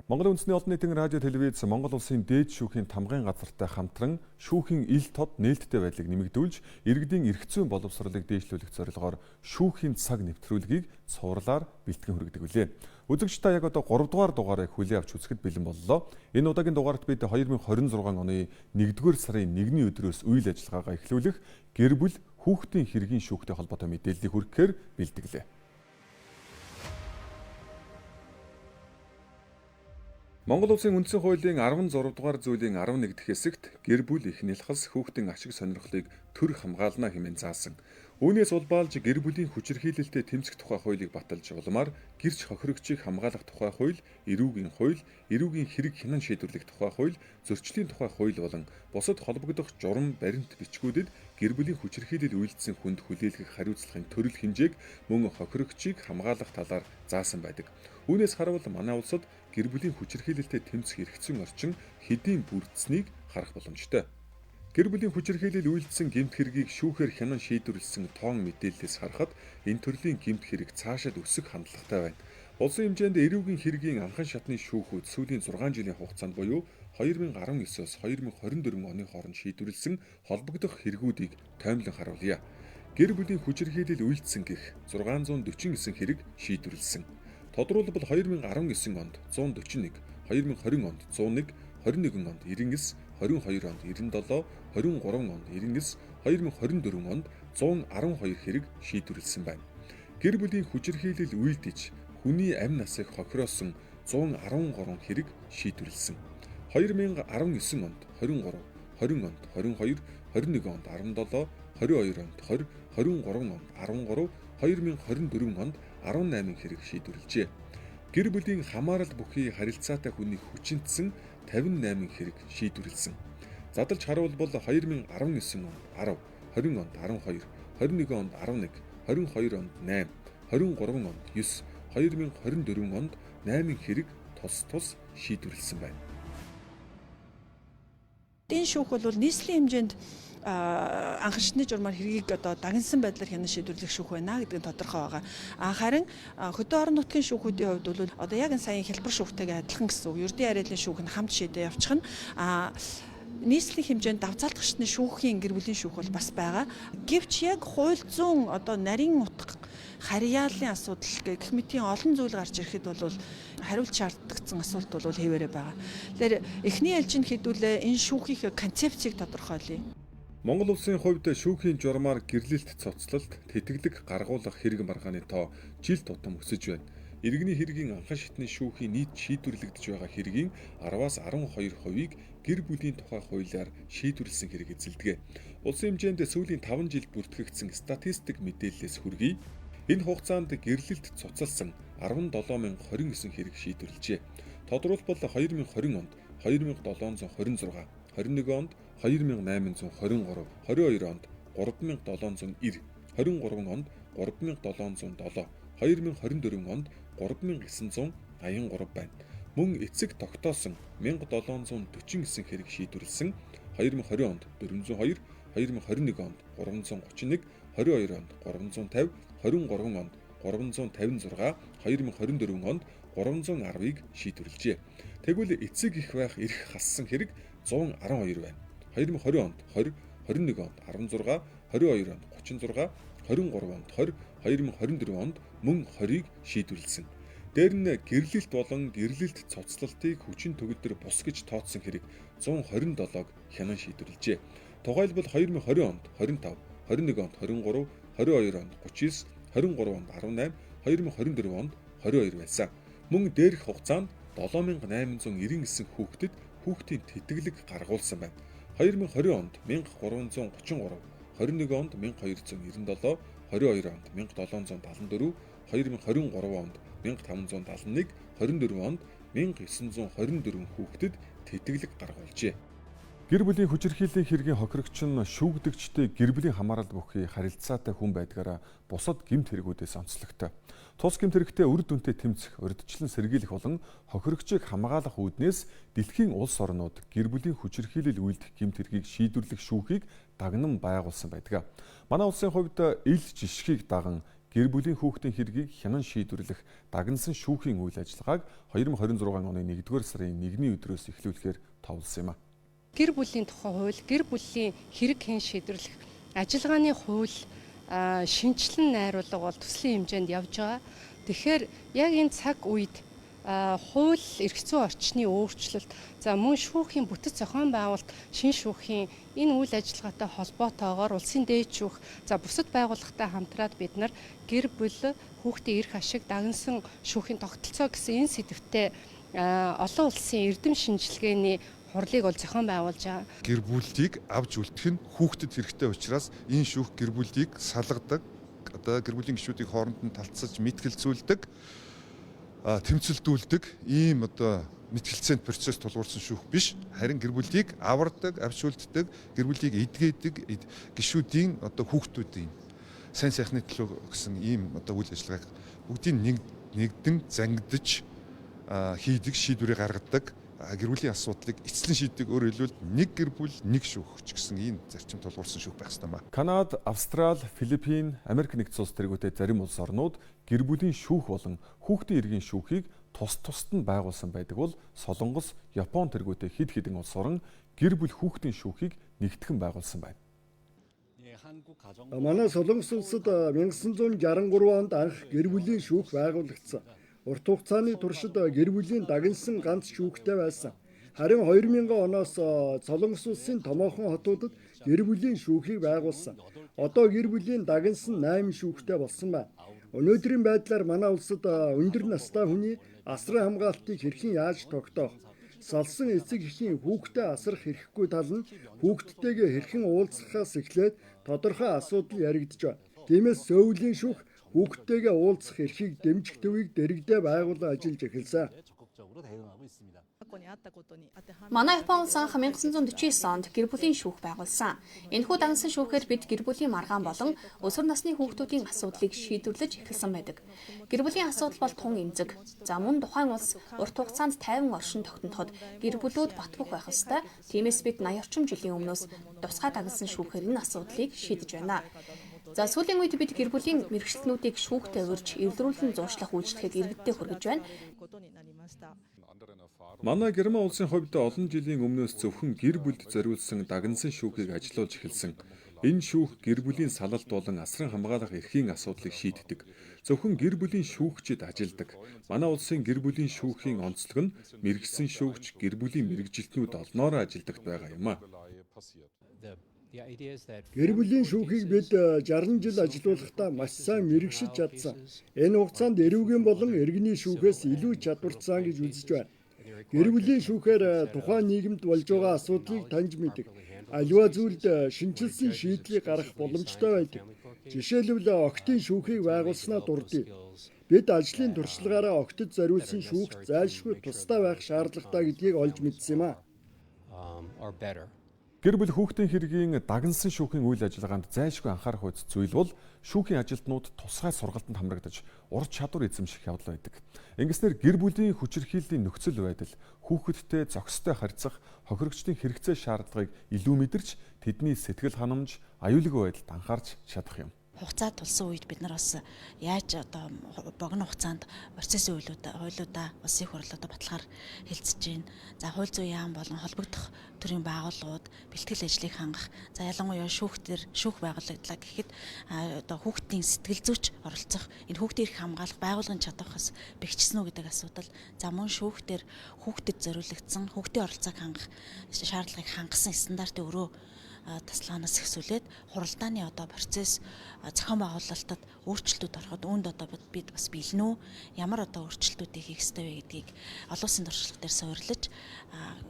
Монгол үндэсний олон нийтийн радио телевиз Монгол улсын дээд шүүхийн тамгын газартай хамтран шүүхийн ил тод нээлттэй байдлыг нэмэгдүүлж, иргэдийн эрх зүйн боловсролыг дээшлүүлэх зорилгоор шүүхийн цаг нэвтрүүлгийг цувралаар бэлтгэн хүргэдэг үлээ. Үзэгч та яг одоо 3 дугаар дугаарыг хүлээн авч үзэхэд бэлэн боллоо. Энэ удаагийн дугаарт бид 2026 оны 1-р сарын 1-ний өдрөөс үйл ажиллагаагаа эхлүүлэх гэр бүл хүүхдийн хэргийн шүүхтэй холбоотой мэдээллийг хүргэхээр бэлтгэлээ. Монгол улсын үндсэн хуулийн 16 дугаар зүйлийн 11 дахь хэсэгт гэр бүл их нялхас хүүхдийн ашиг сонирхлыг төр хамгаална хэмээн заасан. Үүнээс улбаалж гэр бүлийн хүчирхийлэлтэй тэмцэх тухай хуулийг баталж уламар гэрч хохирогчийг хамгаалах тухай хууль, эрүүгийн хэрэг хянан шийдвэрлэх тухай хууль, зөрчлийн тухай хууль болон бусад холбогдох журам баримт бичгүүдэд гэр бүлийн хүчирхийлэл үйлдсэн хүнд хүлээлгэх хариуцлагын төрөл хэмжээг мөн хохирогчийг хамгаалах талаар заасан байдаг. Үүнээс харуул манай улсад гэр бүлийн хүчирхийлэлтэй тэмцэх эрх зүйн орчин хэдийн бүрдсэнийг харах боломжтой. Гэр бүлийн хүчирхийлэл үйлдсэн гэмт хэргийг шүүхээр хянан шийдвэрлсэн тоон мэдээллээс харахад энэ төрлийн гэмт хэрэг цаашид өсөх хандлагатай байна. Улсын хэмжээнд эрүүгийн хэргийн анхан шатны шүүхүүд сүүлийн 6 жилийн хугацаанд буюу 2019-с 2024 оны хооронд шийдвэрлсэн холбогдох хэрэгүүдийг тоймлон харуулъя. Гэр бүлийн хүчирхийлэл үйлдсэн гэх 649 хэрэг шийдвэрлсэн. Тодруулбал 2019 онд 141, 2020 онд 101, 21 онд 99, 22 онд 97, 23 онд 99, 2024 онд 112 хэрэг шийдвэрлсэн байна. Гэр бүлийн хүчирхийлэл үйлдэж хүний амь насыг хохироосон 113 хэрэг шийдвэрлсэн. 2019 онд 23, 20 онд 22, 21 онд 17, 22 онд 20, 23 онд 13, 2024 онд 18 хэрэг шийдвэрлэжээ. Гэр бүлийн хамаарал бүхий харилцаатай хүний хүчинтсэн 58 хэрэг шийдвэрлсэн. Задлж харуулбал 2019 онд 10, 20 онд 12, 21 онд 11, 22 онд 8, 23 онд 9, 2024 онд 8 хэрэг тус шийдвэрлсэн байна. Энэ шүүх бол нийслэлийн хэмжээнд анхан шатны журмаар хэргийг дагнсан байдлаар хянан шийдвэрлэх шүүх байна гэдэг нь тодорхой байгаа. Харин хөдөө орон нутгийн шүүхүүдийн хувьд бол яг энэ саяын хялбар шүүхтэйгээ адилхан гэсэн үг. Ердийн арилын шүүх нь хамт шийдэ явчих нь нийслэлийн хэмжээнд давцаалтгчны шүүхийн гэр бүлийн шүүх бол бас байгаа. Гэвч яг хууль зүйн нарийн утга харьяалын асуудал гэх мэтийн олон зүйл гарч ирэхэд бол хариулт шаардлагатсан асуулт бол хэвээрээ байгаа. Тэгэхээр эхний ээлжинд хэдүүлээ энэ шүүхийн концепцийг тодорхойлъё. Монгол улсын хувьд шүүхийн журмаар гэрлэлт цоцлолт, тэтгэлэг гаргуулах хэрэг маргааны тоо жил тутам өсөж байна. Иргэний хэргийн анхан шатны шүүхийн нийт шийдвэрлэгдэж байгаа хэргийн 10-аас 12%-ийг гэр бүлийн тухай хуулиар шийдвэрлсэн хэрэг эзэлдэг. Улсын хэмжээнд сүүлийн 5 жилд бүртгэгдсэн статистик мэдээллээс хүргэе. Энэ хугацаанд гэрлэлт цуцалсан 17,029 хэрэг шийдвэрлэжээ. Тодорхойлбол 2020 онд 2726, 21 онд 2823, 22 онд 3790, 23 онд 3707, 2024 онд 3983 байна. Мөн эцэг тогтоосон 1749 хэрэг шийдвэрлсэн. 2020 онд 402, 2021 онд 331, 22 онд 350, 23 онд 356, 2024 онд 310-ыг шийдвэрлэжээ. Тэгвэл эцэг их байх эрх хассан хэрэг 112 байна. 2020 онд 20, 21 онд 16, 22 онд 36, 23 онд 20, 2024 онд мөн 20-ыг шийдвэрлсэн. Дээр нь гэрлэлт болон гэрлэлт цоцлолтыг хүчин төгөлдөр бус гэж тооцсон хэрэг 127-г хянан шийдвэрлэжээ. Тухайлбал 2020 онд 25, 21 онд 23, 22 онд 39, 23 онд 18, 2024 онд 22 байсан. Мөн дээрх хугацаанд 7899 хүүхдэд хүүхдийн тэтгэлэг гаргуулсан байна. 2020 онд 1333, 21 онд 1297, 22 онд 1774, 2023 онд 1571, 24 онд 1924 хүүхдэд тэтгэлэг гаргуулжээ. Гэр бүлийн хүчирхийллийн хэргийн хохирогч нь шүүгдэгчтэй гэр бүлийн хамаарал бүхий харилцаатай хүн байдгаараа бусад гэмт хэрэгүүдээс онцлогтой. Тус гэмт хэрэгтээ үр дүнтэй тэмцэх, урьдчилан сэргийлэх болон хохирогчийг хамгаалах үүднээс дэлхийн улс орнууд гэр бүлийн хүчирхийлэл үйлдэх гэмт хэргийг шийдвэрлэх шүүхийг дагнан байгуулсан байдаг. Манай улсын хувьд ил жишгийг даган гэр бүлийн хүүхдийн хэргийг хянан шийдвэрлэх дагнасан шүүхийн үйл ажиллагааг 2026 оны 1-р сарын 1-ний өдрөөс эхлүүлэхээр товлсон юм а. Гэр бүлийн тухай хууль, гэр бүлийн хэрэг хэн шийдвэрлэх ажиллагааны хууль шинжилэн найруулга бол төслийн хэмжээнд явж байгаа. Тэгэхээр яг энэ цаг үед хууль эрх зүйн орчны өөрчлөлт, за мөн шүүхийн бүтэц зохион байгуулалт, шин шүүхийн энэ үйл ажиллагаатай холбоотойгоор улсын дээд шүүх, за бусад байгууллагатай хамтраад бид нар гэр бүл хүүхдийн эрх ашиг дагнасан шүүхийн тогтолцоо гэсэн энэ сэдвтэ олон улсын эрдэм шинжилгээний хурлыг бол зохион байгуулж байгаа. Гэр бүлийг авч үлдэх нь хүүхдэд хэрэгтэй учраас энэ шүүх гэр бүлийг салгадаг, одоо гэр бүлийн гишүүдийн хооронд нь талцаж мэтгэлцүүлдэг, тэмцэлдүүлдэг ийм одоо мэтгэлцээнд процесс тулгуурсан шүүх биш. Харин гэр бүлийг авардаг, авч үлддэг, гэр бүлийг эдгээдэг гишүүдийн одоо хүүхдүүдийн сайн сайхны төлөө гэсэн ийм одоо үйл ажиллагааг бүгдийг нэгдэн зангидж хийдэг, шийдвэрийг гаргадаг. Гэр бүлийн асуудлыг эцэслэн шийддэг, өөрөөр хэлбэл нэг гэр бүл нэг шүүгч гэсэн ийм зарчим тулгуурсан шүүх байх ёстой юм байна. Канада, Австрали, Филиппин, Америк нэгдсэн улс тэргүүтээ зарим улс орнууд гэр бүлийн шүүх болон хүүхдийн эргийн шүүхийг тусад нь байгуулсан байдаг бол Солонгос, Япон тэргүүтээ хэд хэдэн улс орон гэр бүл хүүхдийн шүүхийг нэгтгэн байгуулсан байна. Манай Солонгос улсад 1963 онд анх гэр бүлийн шүүх байгуулагдсан. Урт хугацааны туршид гэр бүлийн дагнасан ганц шүүхтэй байсан. Харин 2000 оноос Солонгос улсын томоохон хотуудад гэр бүлийн шүүхийг байгуулсан. Одоо гэр бүлийн дагнасан 8 шүүхтэй болсон байна. Өнөөдрийн байдлаар манай улсад өндөр настай хүний асран хамгаалтыг хэрхэн яаж тогтоох, салсан эцэг эхийн хүүхдээ асрах эрхгүй тал нь хүүхдтэйгээ хэрхэн уулзахаас эхлээд тодорхой асуудал яригдж байна. Тиймээс Сөүлийн шүүх хүүхдтэйгээ уулзах эрхийг дэмжих төвийг дэрэгдээ байгуулан ажиллаж эхэлсэн. Манай Япон улс анх 1949 онд гэр бүлийн шүүх байгуулсан. Энэхүү дагнасан шүүхээр бид гэр бүлийн маргаан болон өсвөр насны хүүхдүүдийн асуудлыг шийдвэрлэж эхэлсэн байдаг. Гэр бүлийн асуудал бол тун эмзэг. За мөн тухайн улс урт хугацаанд тайван оршин тогтноход гэр бүлүүд батбөх байх ёстой. Тиймээс бид 80 орчим жилийн өмнөөс тусгай дагнасан шүүхээр энэ асуудлыг шийдэж байна. За сүүлийн үед бид гэр бүлийн мэргэжилтнүүдийг шүүхтэй урьж эвлэрүүлэн зуршлах үйлчлэгийг иргэддээ хүргэж байна. Манай Герман улсын хувьд олон жилийн өмнөөс зөвхөн гэр бүлд зориулсан дагнасан шүүхийг ажилуулж эхэлсэн. Энэ шүүх гэр бүлийн салалт болон асран хамгаалах эрхийн асуудлыг шийддэг. Зөвхөн гэр бүлийн шүүгчид ажилдаг. Манай улсын гэр бүлийн шүүхийн онцлог нь мэргэсэн шүүгч гэр бүлийн мэргэжилтнүүд олноороо ажилдагт байгаа юм а. Гэр бүлийн шүүхийг бид 60 жил ажилуулахдаа маш сайн мэргэшиж чадсан. Энэ хугацаанд эрүүгийн болон иргэний шүүхээс илүү чадварцсан гэж үзэж байна. Гэр бүлийн шүүхээр тухайн нийгэмд болж байгаа асуудлыг таньж мэддэг. Аливаа зүйлд шинжилсэн шийдлийг гаргах боломжтой байдаг. Жишээлбэл охидын шүүхийг байгуулснаа дурдъя. Бид ажлын туршлагаараа охидод зориулсан шүүхт зайлшгүй тусдаа байх шаардлагатай гэдгийг олж мэдсэн юм а. Гэр бүл хүүхдийн хэргийн дагнасан шүүхийн үйл ажиллагаанд зайлшгүй анхаарах хүч зүйл бол шүүхийн ажилтнууд тусгай сургалтанд хамрагдаж ур чадвар эзэмших явдал байдаг. Ингэснээр гэр бүлийн хүчирхийллийн нөхцөл байдал, хүүхэдтэй зохистой харьцах, хохирогчдын хэрэгцээ шаардлагыг илүү мэдэрч тэдний сэтгэл ханамж, аюулгүй байдалд анхаарч чадах юм. Хугацаа тулсан үед бид нар бас яаж одоо богино хугацаанд процессын хуулиудаа улсын их хурлуудад баталгаар хэлцэж байна. За хууль зүйн яам болон холбогдох төрлийн байгууллагууд бэлтгэл ажлыг хангах. За ялангуяа шүүх байгуулагдлаа гэхэд одоо хүүхдийн сэтгэл зүйч оролцох, энэ хүүхдийн эрх хамгаалах байгууллагын чадвархаас бэхжсэн үү гэдэг асуудал. За мөн шүүхтэр хүүхдэд зориулагдсан хүүхдийн оролцоог хангах шаардлагыг хангасан стандартын өрөө тасалгаанаас ихсүүлээд хуралдааны одоо процесс зохион байгуулалтад өөрчлөлтүүд ороход үүнд одоо бид бас бэлэн үү, ямар одоо өөрчлөлтүүдийг хийх ёстой вэ гэдгийг олон улсын туршлага дээр суурилж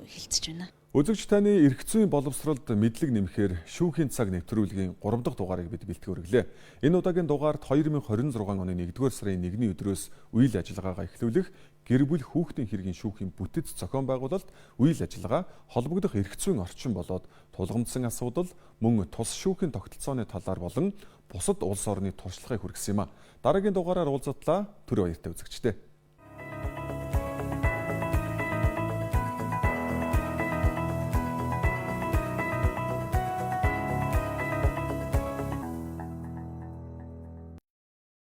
хэлцэж байна. Үзэгч таны эрх зүйн боловсролд мэдлэг нэмэхээр шүүхийн цаг нэвтрүүлгийн 3 дахь дугаарыг бид бэлтгэн өргөлээ. Энэ удаагийн дугаард 2026 оны 1-р сарын 1-ний өдрөөс үйл ажиллагаагаа эхлүүлэх гэр бүл хүүхдийн хэргийн шүүхийн бүтэц зохион байгуулалт үйл ажиллагаа холбогдох эрх зүйн орчин болоод тулгамдсан асуудал мөн тус шүүхийн тогтолцооны талаар болон бусад улс орны туршлагыг хүргэсэн юм а. Дараагийн дугаараар уулзтлаа. Түр баяртай үзэгчдээ.